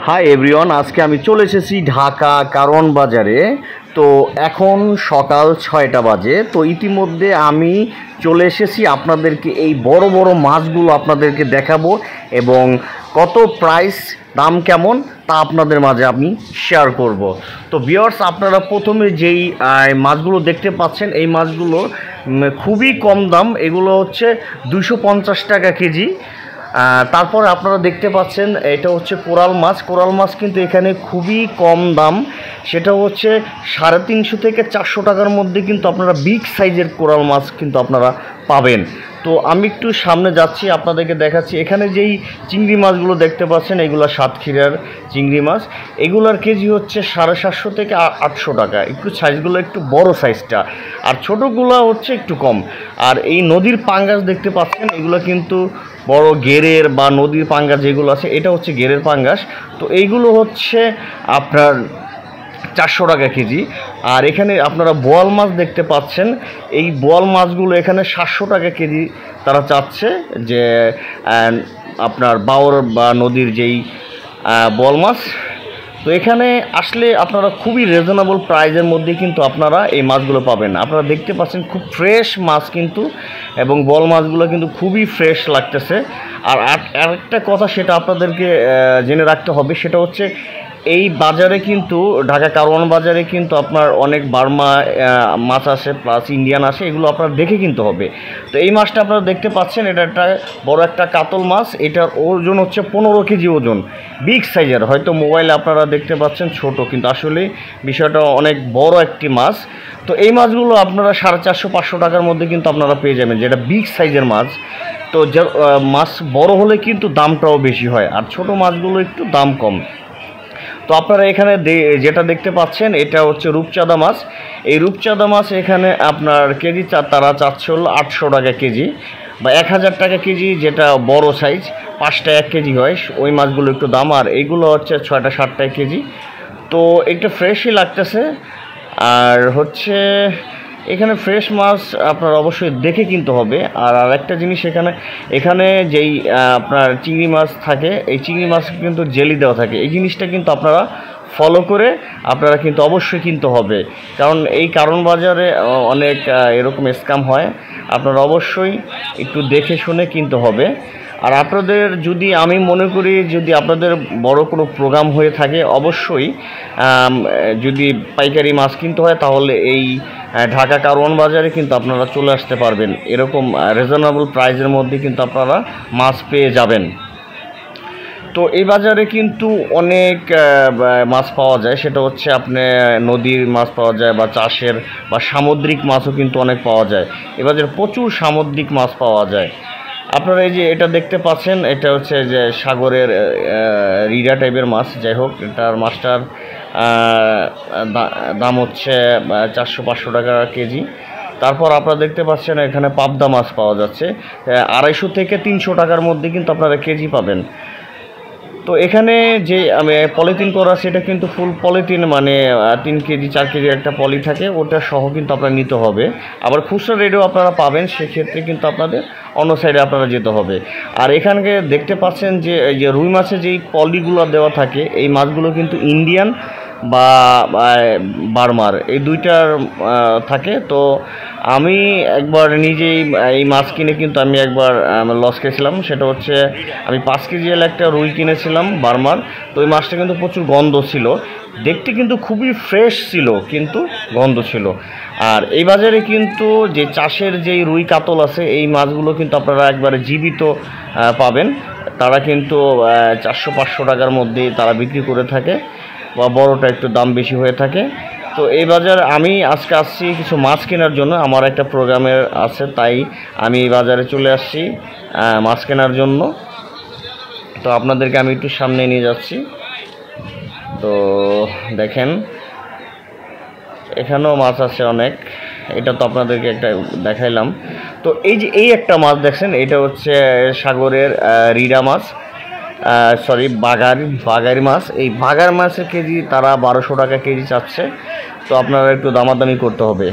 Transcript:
Hi everyone, আজকে আমি চলে এসেছি ঢাকা কারওয়ান বাজারে। তো এখন সকাল 6টা বাজে। তো ইতিমধ্যে আমি চলে এসেছি আপনাদেরকে এই বড় বড় মাছগুলো আপনাদেরকে দেখাবো এবং কত প্রাইস, দাম কেমন তা আপনাদের মাঝে আমি শেয়ার করব। তো ভিউয়ার্স, আপনারা প্রথমে যেই মাছগুলো দেখতে পাচ্ছেন এই মাছগুলো খুবই কম দাম। এগুলো হচ্ছে 250 টাকা কেজি। তারপর আপনারা দেখতে পাচ্ছেন এটা হচ্ছে কোরাল মাছ। কোরাল মাছ কিন্তু এখানে খুবই কম দাম, সেটা হচ্ছে 350 থেকে 400 টাকার মধ্যে কিন্তু আপনারা বিগ সাইজের কোরাল মাছ কিন্তু আপনারা পাবেন। তো আমি একটু সামনে যাচ্ছি, আপনাদেরকে দেখাচ্ছি। এখানে যেই চিংড়ি মাছগুলো দেখতে পাচ্ছেন এগুলো সাতক্ষীরার চিংড়ি মাছ। এগুলার কেজি হচ্ছে 750 থেকে 800 টাকা। একটু সাইজগুলো একটু বড় সাইজটা, আর ছোটোগুলো হচ্ছে একটু কম। আর এই নদীর পাঙ্গাস দেখতে পাচ্ছেন, এগুলো কিন্তু বড় গেরের বা নদীর পাঙ্গাস যেগুলো আছে, এটা হচ্ছে গেরের পাঙ্গাস। তো এইগুলো হচ্ছে আপনার 400 টাকা কেজি। আর এখানে আপনারা বোয়াল মাছ দেখতে পাচ্ছেন, এই বোয়াল মাছগুলো এখানে 700 টাকা কেজি তারা চাচ্ছে, যে আপনার বাওর বা নদীর যেই বোয়াল মাছ। তো এখানে আসলে আপনারা খুবই রিজনেবল প্রাইজের মধ্যে কিন্তু আপনারা এই মাছগুলো পাবেন। আপনারা দেখতে পাচ্ছেন খুব ফ্রেশ মাছ কিন্তু, এবং বোয়াল মাছগুলো কিন্তু খুবই ফ্রেশ লাগতেছে। আর আরেকটা কথা সেটা আপনাদেরকে জেনে রাখতে হবে, সেটা হচ্ছে এই বাজারে কিন্তু ঢাকা কারওয়ান বাজারে কিন্তু আপনার অনেক বার্মা মাছ আসে, প্লাস ইন্ডিয়ান আসে, এগুলো আপনার দেখে কিনতে হবে। তো এই মাছটা আপনারা দেখতে পাচ্ছেন, এটা একটা বড় একটা কাতল মাছ। এটার ওজন হচ্ছে 15 কেজি ওজন, বিগ সাইজের। হয়তো মোবাইলে আপনারা দেখতে পাচ্ছেন ছোট, কিন্তু আসলে বিষয়টা অনেক বড় একটি মাছ। তো এই মাছগুলো আপনারা 450-500 টাকার মধ্যে কিন্তু আপনারা পেয়ে যাবেন, যেটা বিগ সাইজের মাছ। তো মাছ বড় হলে কিন্তু দামটাও বেশি হয়, আর ছোট মাছগুলো একটু দাম কম। তো আপনারা এখানে যেটা দেখতে পাচ্ছেন এটা হচ্ছে রূপচাঁদা মাছ। এই রূপচাঁদা মাছ এখানে আপনার কেজি তারা চাচ্ছে হলো 800 টাকা কেজি বা 1000 টাকা কেজি, যেটা বড় সাইজ 5টা 1 কেজি হয়, ওই মাছগুলো একটু দাম। আর এইগুলো হচ্ছে 6টা 7 টাকা কেজি। তো একটু ফ্রেশই লাগতেছে। আর হচ্ছে এখানে ফ্রেশ মাছ আপনার অবশ্যই দেখে কিনতে হবে। আর আরেকটা জিনিস, এখানে যেই আপনার চিংড়ি মাছ থাকে, এই চিংড়ি মাছ কিন্তু জেলি দেওয়া থাকে। এই জিনিসটা কিন্তু আপনারা ফলো করে আপনারা কিন্তু অবশ্যই কিনতে হবে, কারণ এই কারওয়ান বাজারে অনেক এরকম স্ক্যাম হয়। আপনারা অবশ্যই একটু দেখে শুনে কিনতে হবে। আর আপনাদের যদি আমি মনে করি, যদি আপনাদের বড় কোনো প্রোগ্রাম হয়ে থাকে, অবশ্যই যদি পাইকারি মাছ কিনতে হয়, তাহলে এই ঢাকা কারওয়ান বাজারে কিন্তু আপনারা চলে আসতে পারবেন। এরকম রিজনেবল প্রাইসের মধ্যে কিন্তু আপনারা মাছ পেয়ে যাবেন। তো এই বাজারে কিন্তু অনেক মাছ পাওয়া যায়, সেটা হচ্ছে আপনি নদীর মাছ পাওয়া যায়, বা চাষের বা সামুদ্রিক মাছও কিন্তু অনেক পাওয়া যায়। এ বাজারে প্রচুর সামুদ্রিক মাছ পাওয়া যায়। আপনারা এই যে এটা দেখতে পাচ্ছেন, এটা হচ্ছে যে সাগরের রিডা টাইপের মাছ। যাই হোক, এটার মাছটার দাম হচ্ছে 400-500 টাকা কেজি। তারপর আপনারা দেখতে পাচ্ছেন এখানে পাবদা মাছ পাওয়া যাচ্ছে 250 থেকে 300 টাকার মধ্যে কিন্তু আপনারা কেজি পাবেন। তো এখানে যে আমি পলিথিন করা, সেটা কিন্তু ফুল পলিথিন, মানে 3 কেজি 4 কেজি একটা পলি থাকে, ওটা সহ কিন্তু আপনার নিতে হবে। আবার খুচরা রেটেও আপনারা পাবেন, সেক্ষেত্রে কিন্তু আপনাদের অন্য সাইডে আপনারা যেতে হবে। আর এখানকে দেখতে পাচ্ছেন যে এই যে রুই মাছের যেই পলিগুলো দেওয়া থাকে, এই মাছগুলো কিন্তু ইন্ডিয়ান বা বার্মার, এই দুইটার থাকে। তো আমি একবার নিজেই এই মাছ কিনে কিন্তু আমি একবার লস খেয়েছিলাম। সেটা হচ্ছে আমি 5 কেজি একটা রুই কিনেছিলাম বার্মার। তো ওই মাছটা কিন্তু প্রচুর গন্ধ ছিল, দেখতে কিন্তু খুবই ফ্রেশ ছিল, কিন্তু গন্ধ ছিল। আর এই বাজারে কিন্তু যে চাষের যেই রুই কাতল আছে, এই মাছগুলো কিন্তু আপনারা একবারে জীবিত পাবেন। তারা কিন্তু 400-500 টাকার মধ্যে তারা বিক্রি করে থাকে, বা বড়টা একটু দাম বেশি হয়ে থাকে। তো এই বাজার আমি আজকে আসছি কিছু মাছ কেনার জন্য, আমার একটা প্রোগ্রামের আছে, তাই আমি এই বাজারে চলে আসছি মাছ কেনার জন্য। তো আপনাদেরকে আমি একটু সামনে নিয়ে যাচ্ছি। তো দেখেন এখানেও মাছ আছে অনেক, এটা তো আপনাদেরকে একটা দেখাইলাম। তো এই যে এই একটা মাছ দেখছেন, এটা হচ্ছে সাগরের রিডা মাছ, সরি বাগারি মাছ। এই বাগার মাছের কেজি তারা 1200 টাকা কেজি চাচ্ছে। তো আপনারা একটু দামাদামি করতে হবে।